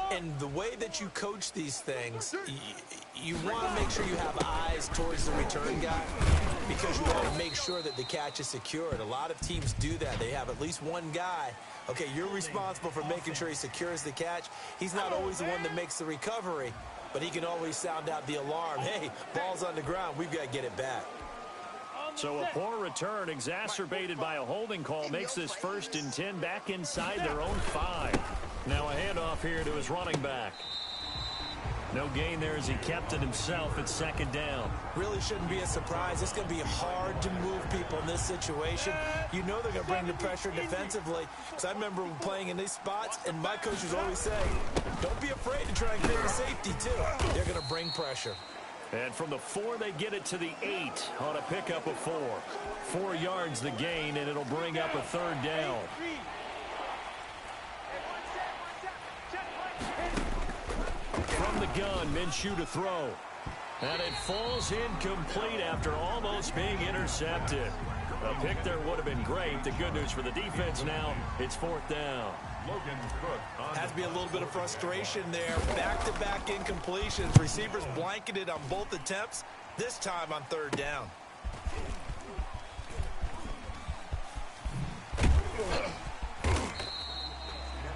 And the way that you coach these things, you want to make sure you have eyes towards the return guy because you want to make sure that the catch is secured. A lot of teams do that. They have at least one guy. Okay, you're responsible for making sure he secures the catch. He's not always the one that makes the recovery, but he can always sound out the alarm. Hey, ball's on the ground. We've got to get it back. So a poor return exacerbated by a holding call makes this 1st and 10 back inside their own 5. Now a handoff here to his running back. No gain there as he kept it himself at 2nd down. Really shouldn't be a surprise. It's going to be hard to move people in this situation. You know they're going to bring the pressure defensively. Because I remember playing in these spots, and my coaches always say, don't be afraid to try and create a safety, too. They're going to bring pressure. And from the 4, they get it to the 8 on a pickup of 4. 4 yards the gain, and it'll bring up a 3rd down. From the gun, Minshew to throw. And it falls incomplete after almost being intercepted. A pick there would have been great. The good news for the defense now, it's 4th down. Logan Cook. Has to be a little bit of frustration there. Back-to-back incompletions. Receivers blanketed on both attempts, this time on 3rd down.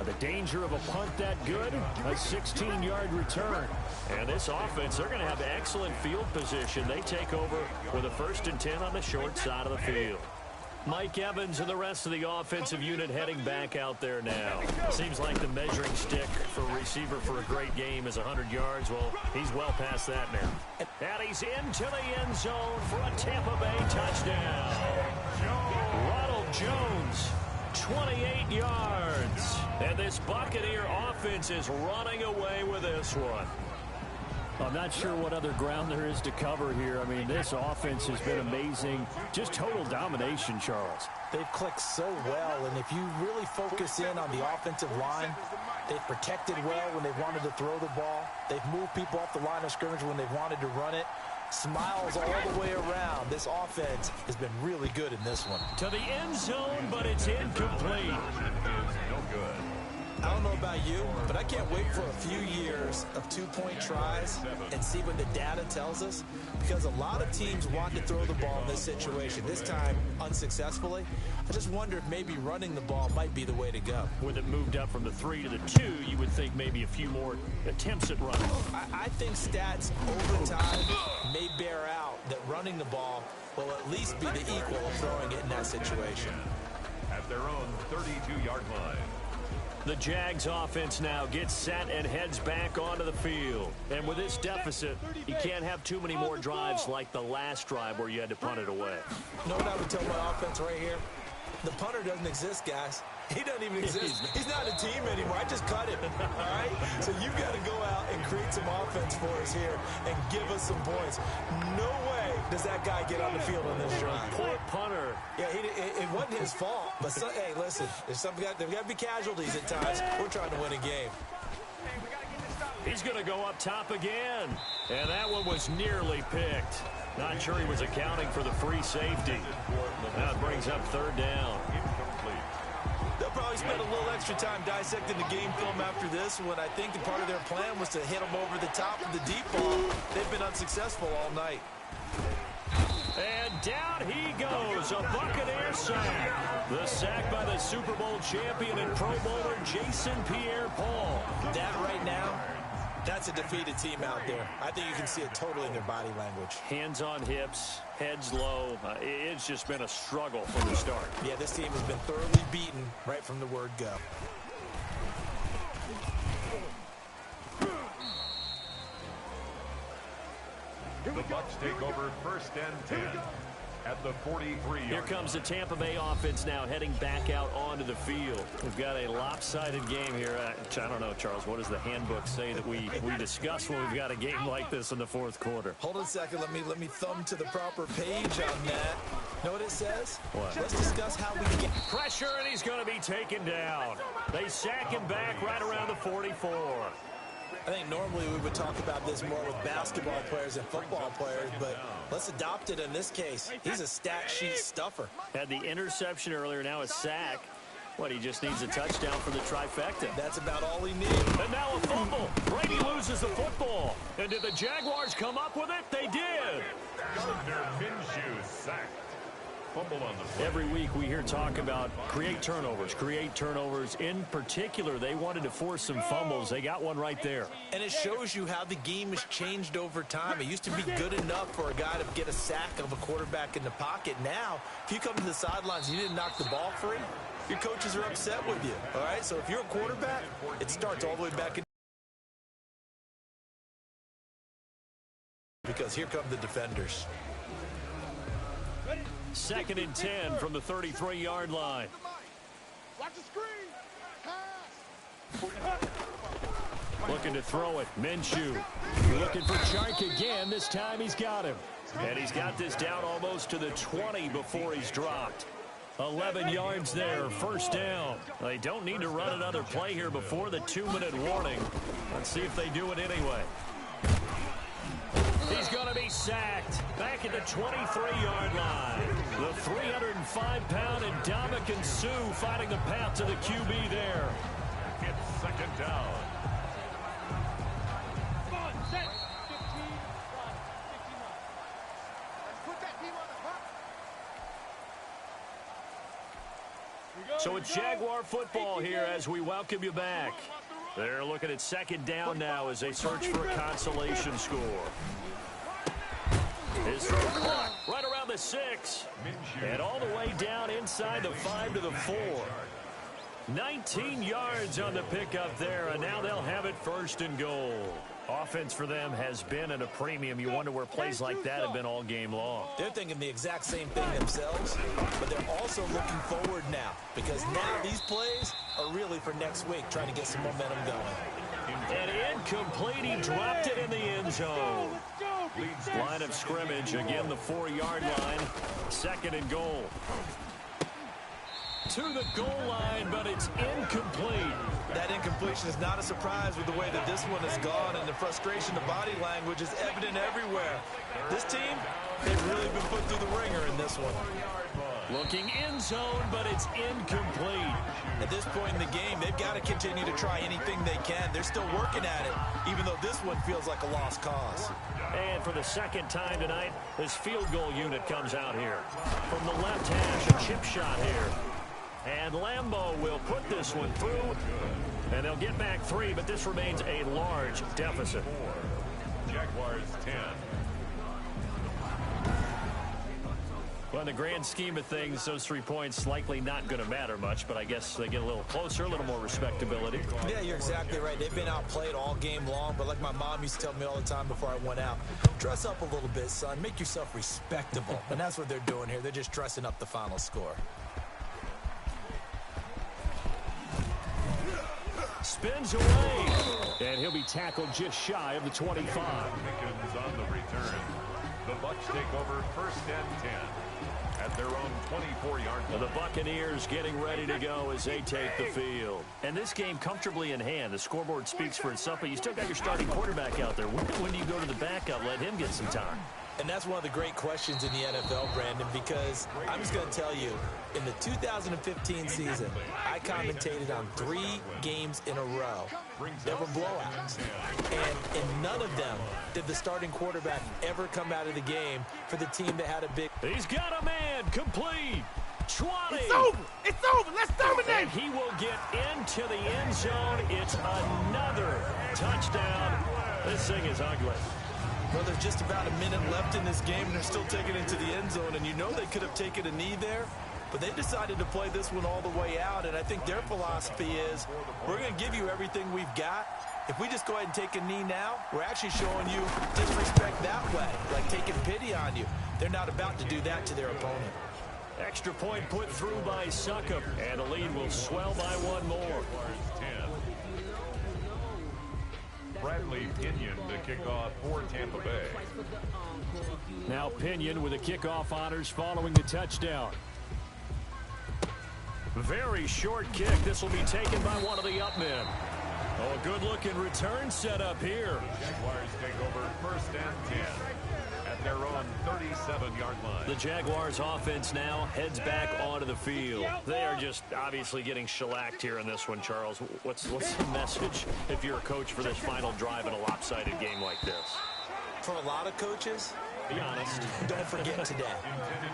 The danger of a punt that good, a 16-yard return. And this offense, they're going to have excellent field position. They take over with a 1st and 10 on the short side of the field. Mike Evans and the rest of the offensive unit heading back out there now. Seems like the measuring stick for a receiver for a great game is 100 yards. Well, he's well past that now. And he's into the end zone for a Tampa Bay touchdown. Ronald Jones, 28 yards. And this Buccaneer offense is running away with this one. I'm not sure what other ground there is to cover here. I mean, this offense has been amazing. Just total domination, Charles. They've clicked so well, and if you really focus in on the offensive line, they've protected well when they've wanted to throw the ball. They've moved people off the line of scrimmage when they've wanted to run it. Smiles all the way around. This offense has been really good in this one. To the end zone, but it's incomplete. No good. I don't know about you, but I can't wait for a few years of two-point tries and see what the data tells us, because a lot of teams want to throw the ball in this situation, this time unsuccessfully. I just wonder if maybe running the ball might be the way to go. With it moved up from the 3 to the 2, you would think maybe a few more attempts at running. I think stats over time may bear out that running the ball will at least be the equal of throwing it in that situation. At their own 32-yard line. The Jags offense now gets set and heads back onto the field. And with this deficit, you can't have too many more drives like the last drive where you had to punt it away. You know what I would tell my offense right here? The punter doesn't exist, guys. He doesn't even exist. He's not a team anymore. I just cut him, all right? So you've got to go out and create some offense for us here and give us some points. No way does that guy get on the field on this drive. Poor punter. Yeah, it wasn't his fault. But, hey, listen, there's got to be casualties at times. We're trying to win a game. He's going to go up top again. And that one was nearly picked. Not sure he was accounting for the free safety. Now it brings up third down. They'll probably spend a little extra time dissecting the game film after this one. I think the part of their plan was to hit them over the top of the deep ball. They've been unsuccessful all night. And down he goes, a Buccaneer sack. The sack by the Super Bowl champion and Pro Bowler Jason Pierre-Paul. That right now, that's a defeated team out there. I think you can see it totally in their body language. Hands on hips, heads low. It's just been a struggle from the start. Yeah, this team has been thoroughly beaten right from the word go. The Bucs take over first and 10 at the 43-yard. Here comes the Tampa Bay offense now heading back out onto the field. We've got a lopsided game here. I don't know, Charles, what does the handbook say that we discuss when we've got a game like this in the fourth quarter? Hold on a second. Let me thumb to the proper page on that. Know what it says? What? Let's discuss how we get Pressure, and he's going to be taken down. They sack him back right around the 44. I think normally we would talk about this more with basketball players and football players, but let's adopt it in this case. He's a stat sheet stuffer. Had the interception earlier, now a sack. What, he just needs a touchdown for the trifecta. That's about all he needs. And now a fumble. Brady loses the football. And did the Jaguars come up with it? They did. Gardner Minshew sacked. Fumble on the play. Every week we hear talk about create turnovers. In particular, they wanted to force some fumbles. They got one right there. And it shows you how the game has changed over time. It used to be good enough for a guy to get a sack of a quarterback in the pocket. Now, if you come to the sidelines and you didn't knock the ball free, your coaches are upset with you. All right, so if you're a quarterback, it starts all the way back in. Because here come the defenders. Second and 10 from the 33-yard line. Watch the screen. Looking to throw it. Minshew looking for Chark again. This time he's got him. And he's got this down almost to the 20 before he's dropped. 11 yards there, first down. They don't need to run another play here before the 2-minute warning. Let's see if they do it anyway. He's going to be sacked back at the 23-yard line. The 305-pound Ndamukong Suh finding the path to the QB there. It's second down. So it's Jaguar football here as we welcome you back. They're looking at second down now as they search for a consolation score. His throw caught right around the 6. And all the way down inside the 5 to the 4. 19 yards on the pickup there, and now they'll have it first and goal. Offense for them has been at a premium. You wonder where plays like that have been all game long. They're thinking the exact same thing themselves, but they're also looking forward now because now these plays are really for next week, trying to get some momentum going. And incomplete. He dropped it in the end zone. Line of scrimmage, again the 4-yard line. Second and goal. To the goal line, but it's incomplete. That incompletion is not a surprise with the way that this one has gone, and the frustration, the body language is evident everywhere. This team, they've really been put through the ringer in this one. Looking end zone, but it's incomplete. At this point in the game, they've got to continue to try anything they can. They're still working at it, even though this one feels like a lost cause. And for the second time tonight, this field goal unit comes out here. From the left hash, a chip shot here. And Lambeau will put this one through, and they'll get back 3, but this remains a large deficit. Jaguars 10. Well, in the grand scheme of things, those 3 points likely not going to matter much, but I guess they get a little closer, a little more respectability. Yeah, you're exactly right. They've been outplayed all game long, but like my mom used to tell me all the time before I went out, dress up a little bit, son. Make yourself respectable. And that's what they're doing here. They're just dressing up the final score. Spins away. And he'll be tackled just shy of the 25. Mickens on the return. The Bucs take over 1st and 10 at their own 24-yard line. The Buccaneers getting ready to go as they take the field. And this game comfortably in hand. The scoreboard speaks for itself, but you still got your starting quarterback out there. When do you go to the backup? Let him get some time. And that's one of the great questions in the NFL, Brandon, because I'm just going to tell you, in the 2015 season, I commentated on 3 games in a row that were blowouts. And in none of them did the starting quarterback ever come out of the game for the team that had a big... He's got a man, complete. 20. It's over. It's over. Let's dominate. And he will get into the end zone. It's another touchdown. This thing is ugly. Well, there's just about a minute left in this game, and they're still taking it to the end zone. And you know they could have taken a knee there, but they decided to play this one all the way out. And I think their philosophy is, we're going to give you everything we've got. If we just go ahead and take a knee now, we're actually showing you disrespect that way, like taking pity on you. They're not about to do that to their opponent. Extra point put through by Succop, and the lead will swell by 1 more. Bradley Pinion to kick off for Tampa Bay. Now Pinion with the kickoff honors following the touchdown. Very short kick. This will be taken by one of the up men. Oh, a good-looking return set up here. Jaguars take over 1st and 10 at their own 37-yard line. The Jaguars offense now heads back onto the field. They are just obviously getting shellacked here in this one, Charles. What's the message if you're a coach for this final drive in a lopsided game like this? For a lot of coaches, be honest. Don't forget today.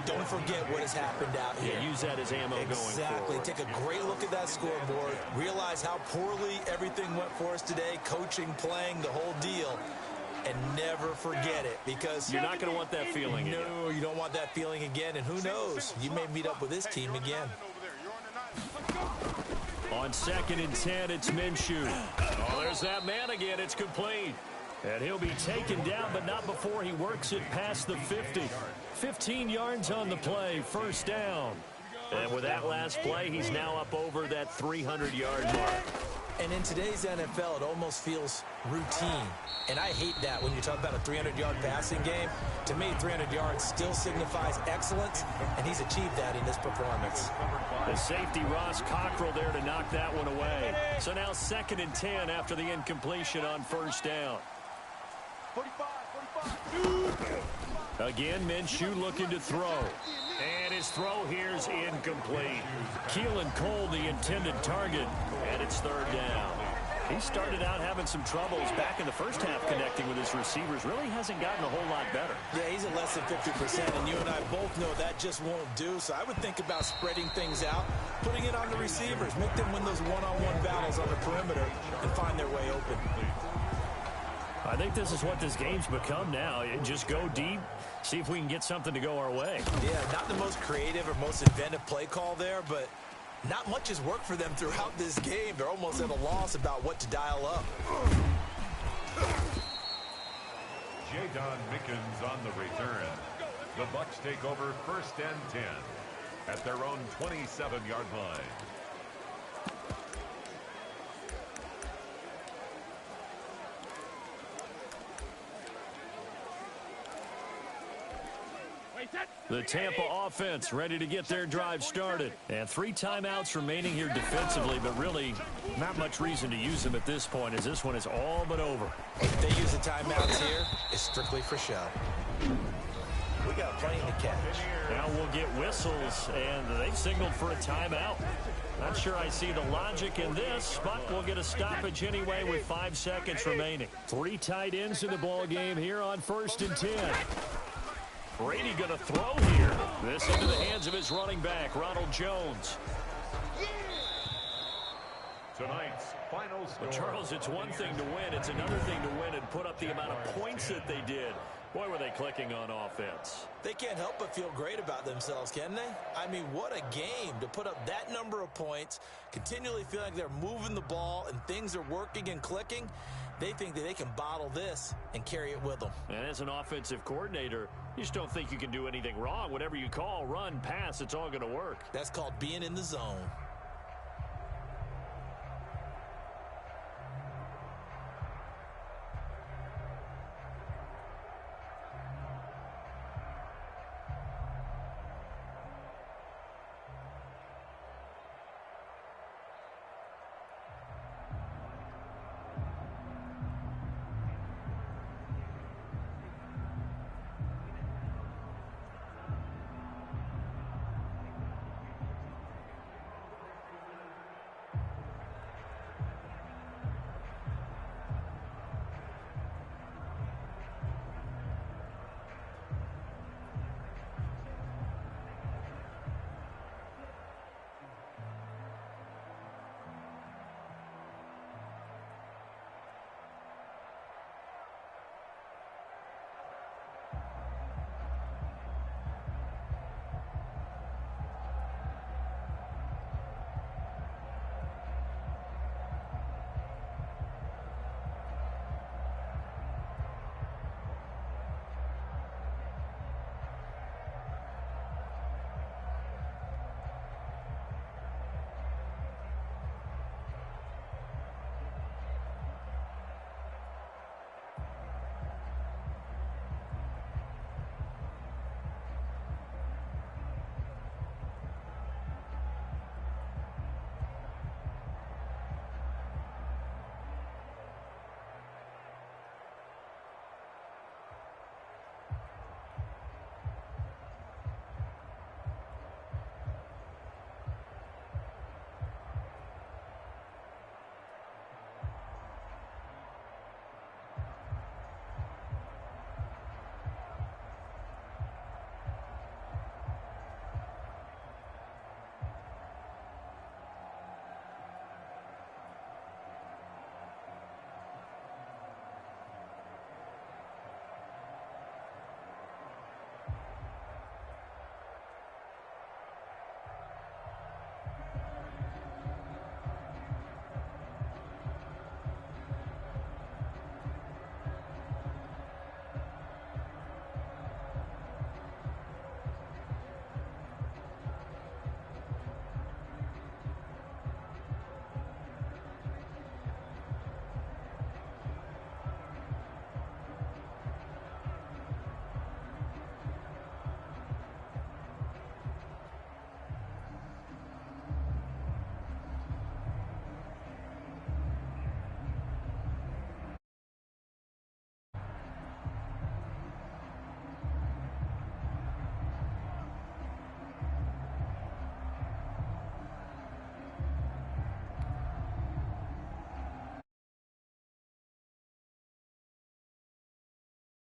Don't forget what has happened out here. Yeah, use that as ammo going forward. Exactly. Take a great look at that scoreboard. Realize how poorly everything went for us today. Coaching, playing, the whole deal. And never forget it, because you're not going to want that feeling again. No, you don't want that feeling again. And who knows? You may meet up with this team again. On 2nd and 10, it's Minshew. Oh, there's that man again. It's complete. And he'll be taken down, but not before he works it past the 50. 15 yards on the play, 1st down. And with that last play, he's now up over that 300-yard mark. And in today's NFL, it almost feels routine. And I hate that when you talk about a 300-yard passing game. To me, 300 yards still signifies excellence, and he's achieved that in this performance. The safety, Ross Cockrell, there to knock that one away. So now 2nd and 10 after the incompletion on 1st down. 45. Again, Minshew looking to throw. And his throw here's incomplete. Keelan Cole, the intended target, and it's 3rd down. He started out having some troubles back in the first half connecting with his receivers. Really hasn't gotten a whole lot better. Yeah, he's at less than 50%, and you and I both know that just won't do. So I would think about spreading things out, putting it on the receivers, make them win those one-on-one battles on the perimeter, and find their way open. I think this is what this game's become now. Just go deep, see if we can get something to go our way. Yeah, not the most creative or most inventive play call there, but not much has worked for them throughout this game. They're almost at a loss about what to dial up. J-Don Mickens on the return. The Bucs take over 1st and 10 at their own 27-yard line. The Tampa offense ready to get their drive started. And 3 timeouts remaining here defensively, but really not much reason to use them at this point, as this one is all but over. If they use the timeouts here, it's strictly for show. We got plenty to catch. Now we'll get whistles, and they've signaled for a timeout. Not sure I see the logic in this, but we'll get a stoppage anyway with 5 seconds remaining. 3 tight ends in the ball game here on 1st and 10. Brady going to throw here. This into the hands of his running back, Ronald Jones. Tonight's final score. Well, Charles, it's one thing to win. It's another thing to win and put up the amount of points that they did. Boy, were they clicking on offense. They can't help but feel great about themselves, can they? I mean, what a game to put up that number of points, continually feel like they're moving the ball and things are working and clicking. They think that they can bottle this and carry it with them. And as an offensive coordinator, you just don't think you can do anything wrong. Whatever you call, run, pass, it's all going to work. That's called being in the zone.